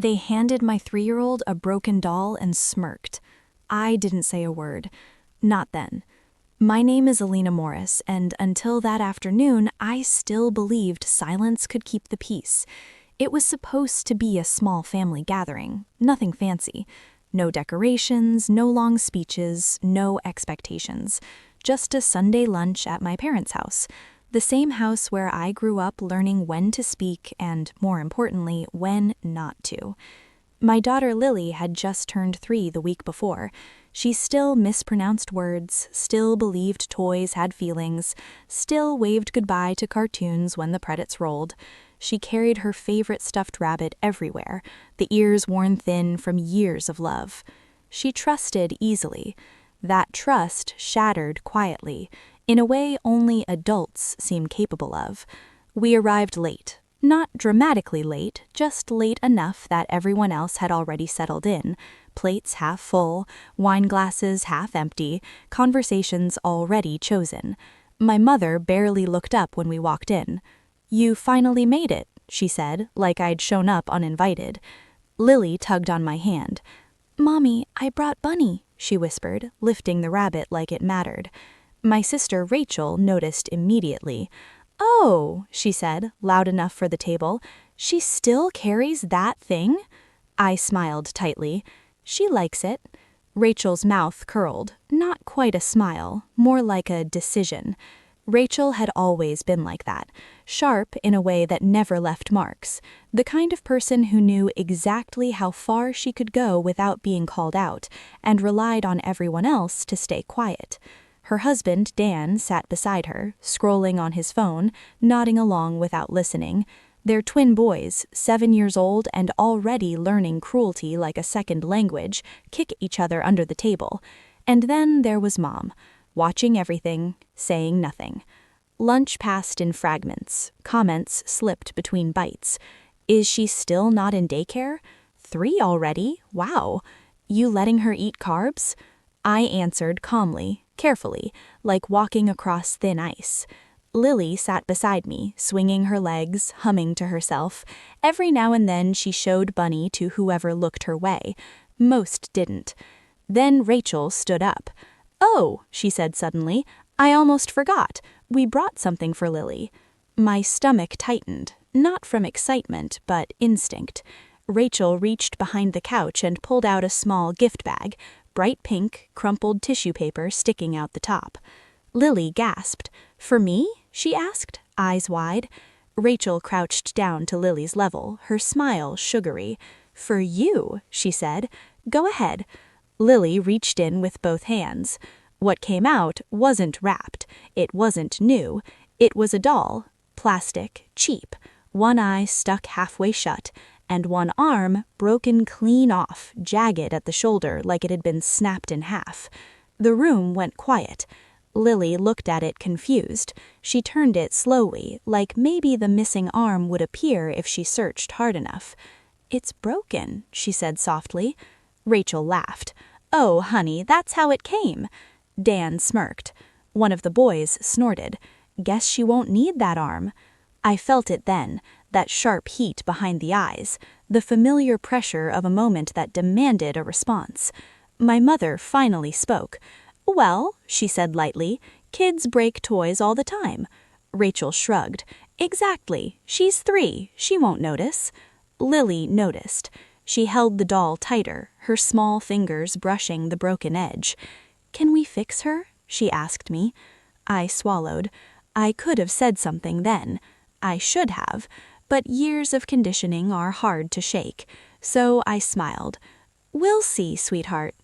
They handed my 3-year-old a broken doll and smirked. I didn't say a word. Not then. My name is Alina Morris, and until that afternoon, I still believed silence could keep the peace. It was supposed to be a small family gathering, nothing fancy. No decorations, no long speeches, no expectations. Just a Sunday lunch at my parents' house. The same house where I grew up learning when to speak and, more importantly, when not to. My daughter Lily had just turned 3 the week before. She still mispronounced words, still believed toys had feelings, still waved goodbye to cartoons when the credits rolled. She carried her favorite stuffed rabbit everywhere, the ears worn thin from years of love. She trusted easily. That trust shattered quietly, in a way only adults seem capable of. We arrived late. Not dramatically late, just late enough that everyone else had already settled in. Plates half full, wine glasses half empty, conversations already chosen. My mother barely looked up when we walked in. "You finally made it," she said, like I'd shown up uninvited. Lily tugged on my hand. "Mommy, I brought Bunny," she whispered, lifting the rabbit like it mattered. My sister Rachel noticed immediately. "Oh," she said, loud enough for the table, "she still carries that thing?" I smiled tightly. "She likes it." Rachel's mouth curled, not quite a smile, more like a decision. Rachel had always been like that, sharp in a way that never left marks, the kind of person who knew exactly how far she could go without being called out, and relied on everyone else to stay quiet. Her husband, Dan, sat beside her, scrolling on his phone, nodding along without listening. Their twin boys, 7 years old and already learning cruelty like a second language, kick each other under the table. And then there was Mom, watching everything, saying nothing. Lunch passed in fragments. Comments slipped between bites. "Is she still not in daycare? 3 already? Wow. You letting her eat carbs?" I answered calmly, carefully, like walking across thin ice. Lily sat beside me, swinging her legs, humming to herself. Every now and then she showed Bunny to whoever looked her way. Most didn't. Then Rachel stood up. "Oh," she said suddenly, "I almost forgot. We brought something for Lily." My stomach tightened, not from excitement, but instinct. Rachel reached behind the couch and pulled out a small gift bag, bright pink, crumpled tissue paper sticking out the top. Lily gasped. "For me?" she asked, eyes wide. Rachel crouched down to Lily's level, her smile sugary. "For you," she said. "Go ahead." Lily reached in with both hands. What came out wasn't wrapped. It wasn't new. It was a doll. Plastic, cheap. One eye stuck halfway shut, and one arm broken clean off, jagged at the shoulder like it had been snapped in half. The room went quiet. Lily looked at it confused. She turned it slowly, like maybe the missing arm would appear if she searched hard enough. "It's broken," she said softly. Rachel laughed. "Oh, honey, that's how it came." Dan smirked. One of the boys snorted. "Guess she won't need that arm." I felt it then, that sharp heat behind the eyes, the familiar pressure of a moment that demanded a response. My mother finally spoke. "Well," she said lightly, "kids break toys all the time." Rachel shrugged. "Exactly. She's 3. She won't notice." Lily noticed. She held the doll tighter, her small fingers brushing the broken edge. "Can we fix her?" she asked me. I swallowed. I could have said something then. I should have. But years of conditioning are hard to shake. So I smiled. "We'll see, sweetheart."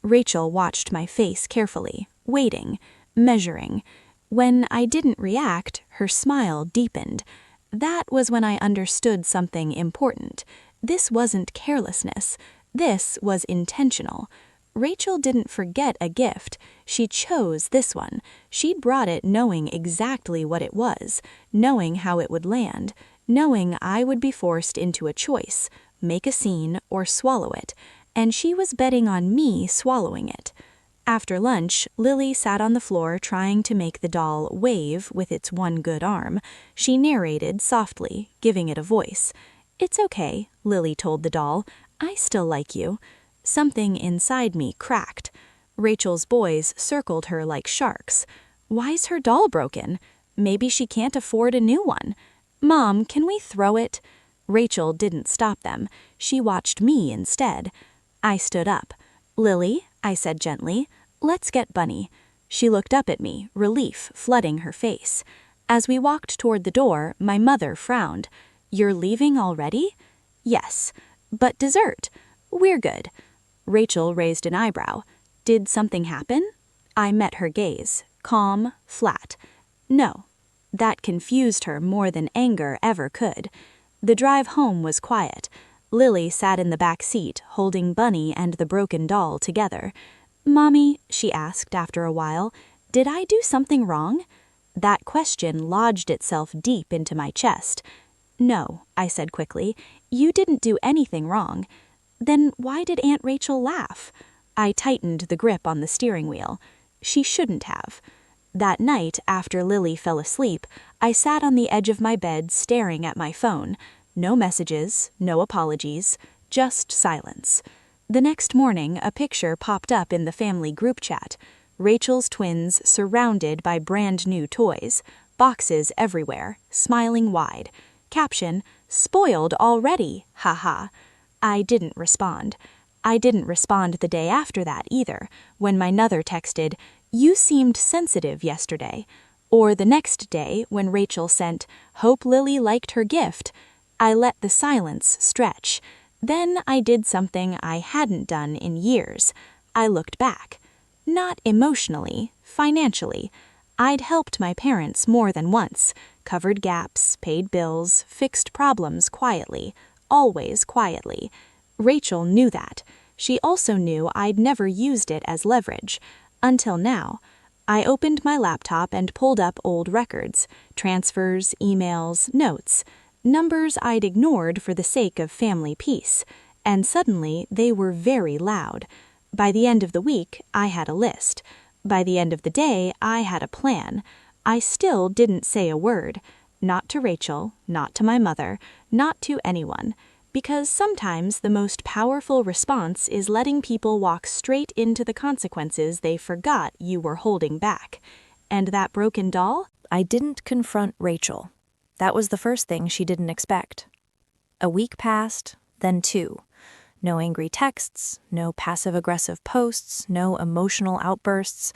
Rachel watched my face carefully, waiting, measuring. When I didn't react, her smile deepened. That was when I understood something important. This wasn't carelessness. This was intentional. Rachel didn't forget a gift. She chose this one. She'd brought it knowing exactly what it was, knowing how it would land, knowing I would be forced into a choice, make a scene or swallow it, and she was betting on me swallowing it. After lunch, Lily sat on the floor trying to make the doll wave with its one good arm. She narrated softly, giving it a voice. "It's okay," Lily told the doll. "I still like you." Something inside me cracked. Rachel's boys circled her like sharks. "Why's her doll broken? Maybe she can't afford a new one. Mom, can we throw it?" Rachel didn't stop them. She watched me instead. I stood up. "Lily," I said gently, "let's get Bunny." She looked up at me, relief flooding her face. As we walked toward the door, my mother frowned. "You're leaving already?" "Yes. But dessert?" "We're good." Rachel raised an eyebrow. "Did something happen?" I met her gaze, calm, flat. "No." That confused her more than anger ever could. The drive home was quiet. Lily sat in the back seat, holding Bunny and the broken doll together. "Mommy," she asked after a while, "did I do something wrong?" That question lodged itself deep into my chest. "No," I said quickly, "you didn't do anything wrong." "Then why did Aunt Rachel laugh?" I tightened the grip on the steering wheel. She shouldn't have. That night, after Lily fell asleep, I sat on the edge of my bed staring at my phone. No messages, no apologies, just silence. The next morning, a picture popped up in the family group chat. Rachel's twins surrounded by brand new toys, boxes everywhere, smiling wide. Caption, "Spoiled already, haha." I didn't respond. I didn't respond the day after that either, when my mother texted, "You seemed sensitive yesterday." Or the next day when Rachel sent, "Hope Lily liked her gift." I let the silence stretch. Then I did something I hadn't done in years. I looked back. Not emotionally, financially. I'd helped my parents more than once, covered gaps, paid bills, fixed problems quietly, always quietly. Rachel knew that. She also knew I'd never used it as leverage. Until now. I opened my laptop and pulled up old records, transfers, emails, notes, numbers I'd ignored for the sake of family peace. And suddenly they were very loud. By the end of the week, I had a list. By the end of the day, I had a plan. I still didn't say a word. Not to Rachel, not to my mother, not to anyone. Because sometimes the most powerful response is letting people walk straight into the consequences they forgot you were holding back. And that broken doll? I didn't confront Rachel. That was the first thing she didn't expect. A week passed, then two. No angry texts, no passive-aggressive posts, no emotional outbursts.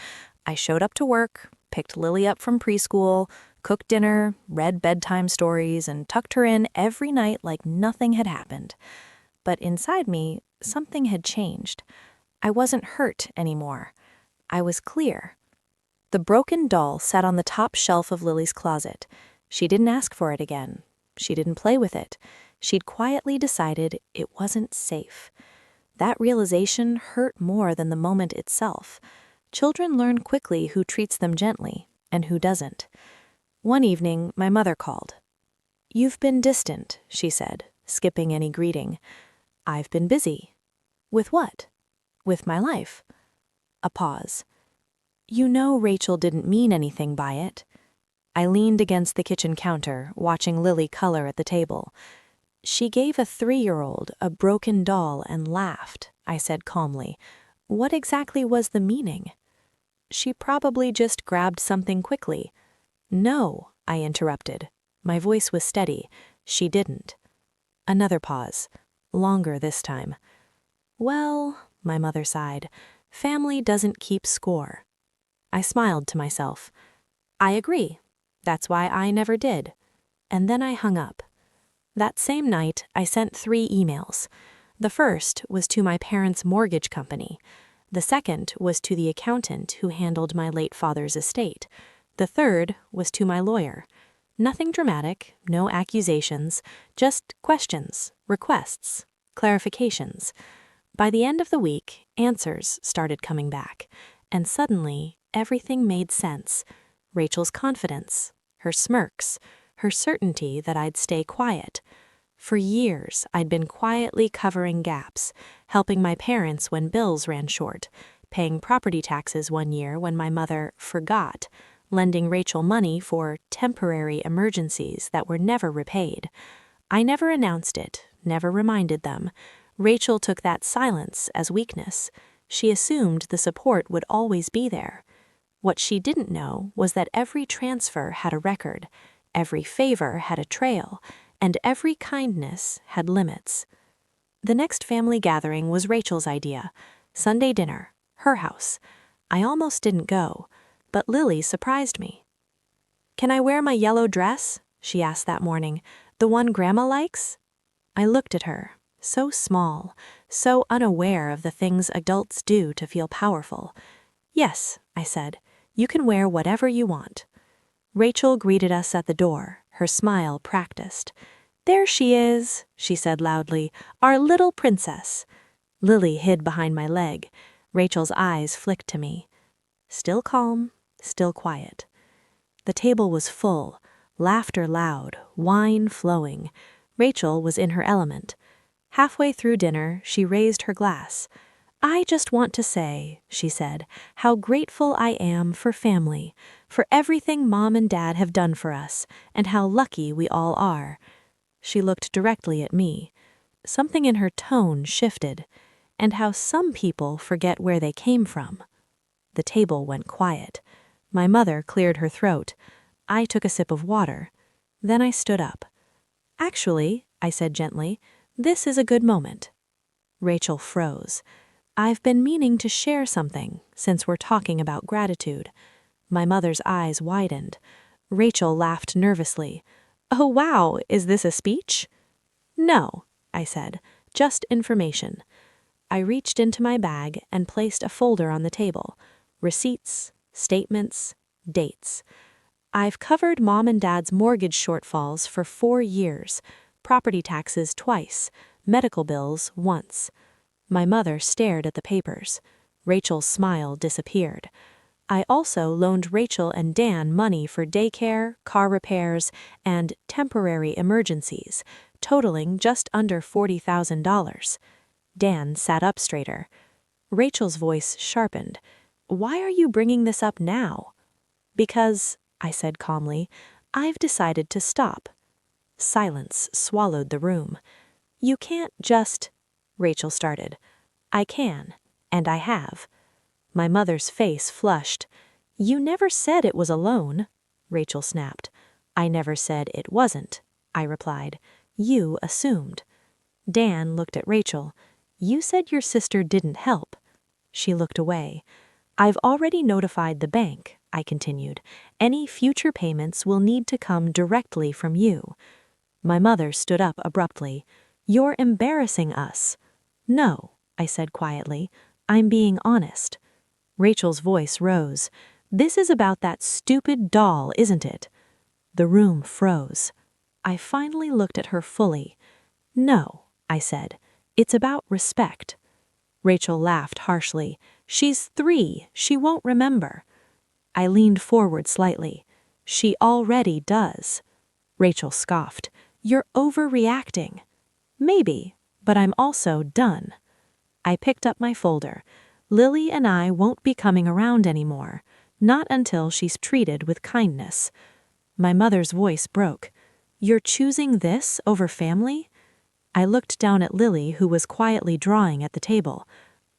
I showed up to work, picked Lily up from preschool, cooked dinner, read bedtime stories, and tucked her in every night like nothing had happened. But inside me, something had changed. I wasn't hurt anymore. I was clear. The broken doll sat on the top shelf of Lily's closet. She didn't ask for it again. She didn't play with it. She'd quietly decided it wasn't safe. That realization hurt more than the moment itself. Children learn quickly who treats them gently and who doesn't. One evening, my mother called. "You've been distant," she said, skipping any greeting. "I've been busy." "With what?" "With my life." A pause. "You know Rachel didn't mean anything by it." I leaned against the kitchen counter, watching Lily color at the table. "She gave a 3-year-old a broken doll and laughed," I said calmly. "What exactly was the meaning?" "She probably just grabbed something quickly." "No," I interrupted. My voice was steady. "She didn't." Another pause. Longer this time. "Well," my mother sighed, "family doesn't keep score." I smiled to myself. "I agree. That's why I never did." And then I hung up. That same night, I sent 3 emails. The first was to my parents' mortgage company. The second was to the accountant who handled my late father's estate. The third was to my lawyer. Nothing dramatic, no accusations, just questions, requests, clarifications. By the end of the week, answers started coming back, and suddenly everything made sense. Rachel's confidence, her smirks, her certainty that I'd stay quiet. For years, I'd been quietly covering gaps, helping my parents when bills ran short, paying property taxes one year when my mother forgot, lending Rachel money for temporary emergencies that were never repaid. I never announced it, never reminded them. Rachel took that silence as weakness. She assumed the support would always be there. What she didn't know was that every transfer had a record, every favor had a trail, and every kindness had limits. The next family gathering was Rachel's idea. Sunday dinner, her house. I almost didn't go, but Lily surprised me. "Can I wear my yellow dress?" she asked that morning. "The one Grandma likes?" I looked at her, so small, so unaware of the things adults do to feel powerful. "Yes," I said, "you can wear whatever you want." Rachel greeted us at the door, her smile practiced. "There she is," she said loudly, "our little princess." Lily hid behind my leg. Rachel's eyes flicked to me. Still calm, still quiet. The table was full, laughter loud, wine flowing. Rachel was in her element. Halfway through dinner, she raised her glass. "I just want to say," she said, "how grateful I am for family, for everything Mom and Dad have done for us, and how lucky we all are." She looked directly at me. Something in her tone shifted, and how some people forget where they came from. The table went quiet. My mother cleared her throat. I took a sip of water. Then I stood up. "Actually," I said gently, "this is a good moment." Rachel froze. "I've been meaning to share something, since we're talking about gratitude." My mother's eyes widened. Rachel laughed nervously. "Oh, wow, is this a speech?" "No," I said, "just information." I reached into my bag and placed a folder on the table. Receipts, statements, dates. "I've covered Mom and Dad's mortgage shortfalls for 4 years, property taxes twice, medical bills once." My mother stared at the papers. Rachel's smile disappeared. "I also loaned Rachel and Dan money for daycare, car repairs, and temporary emergencies, totaling just under $40,000. Dan sat up straighter. Rachel's voice sharpened. "Why are you bringing this up now?" "Because," I said calmly, "I've decided to stop." Silence swallowed the room. "You can't just—" Rachel started. "I can, and I have." My mother's face flushed. "You never said it was a loan," Rachel snapped. "I never said it wasn't," I replied. "You assumed." Dan looked at Rachel. "You said your sister didn't help." She looked away. "I've already notified the bank," I continued. "Any future payments will need to come directly from you." My mother stood up abruptly. "You're embarrassing us." "No," I said quietly. "I'm being honest." Rachel's voice rose. "This is about that stupid doll, isn't it?" The room froze. I finally looked at her fully. "No," I said. "It's about respect." Rachel laughed harshly. "She's 3. She won't remember." I leaned forward slightly. "She already does." Rachel scoffed. "You're overreacting." "Maybe, but I'm also done." I picked up my folder. "Lily and I won't be coming around anymore, not until she's treated with kindness." My mother's voice broke. "You're choosing this over family?" I looked down at Lily, who was quietly drawing at the table.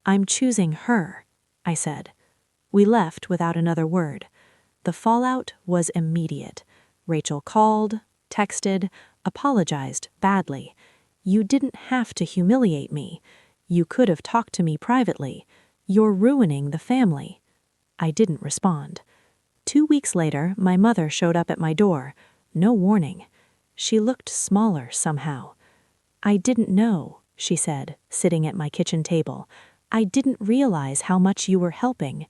"I'm choosing her," I said. We left without another word. The fallout was immediate. Rachel called, texted, apologized badly. "You didn't have to humiliate me. You could have talked to me privately. You're ruining the family." I didn't respond. 2 weeks later, my mother showed up at my door. No warning. She looked smaller somehow. "I didn't know," she said, sitting at my kitchen table. "I didn't realize how much you were helping."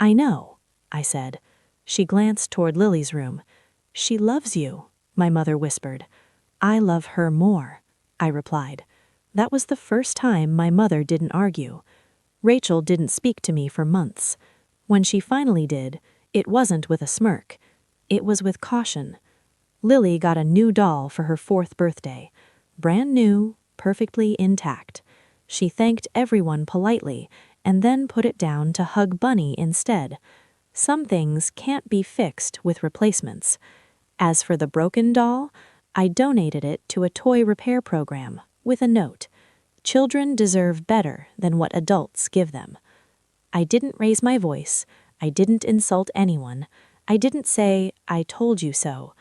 "I know," I said. She glanced toward Lily's room. "She loves you," my mother whispered. "I love her more," I replied. That was the first time my mother didn't argue. Rachel didn't speak to me for months. When she finally did, it wasn't with a smirk. It was with caution. Lily got a new doll for her 4th birthday. Brand new, perfectly intact. She thanked everyone politely and then put it down to hug Bunny instead. Some things can't be fixed with replacements. As for the broken doll, I donated it to a toy repair program with a note. Children deserve better than what adults give them. I didn't raise my voice. I didn't insult anyone. I didn't say, "I told you so."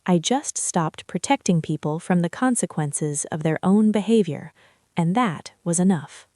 I just stopped protecting people from the consequences of their own behavior, and that was enough.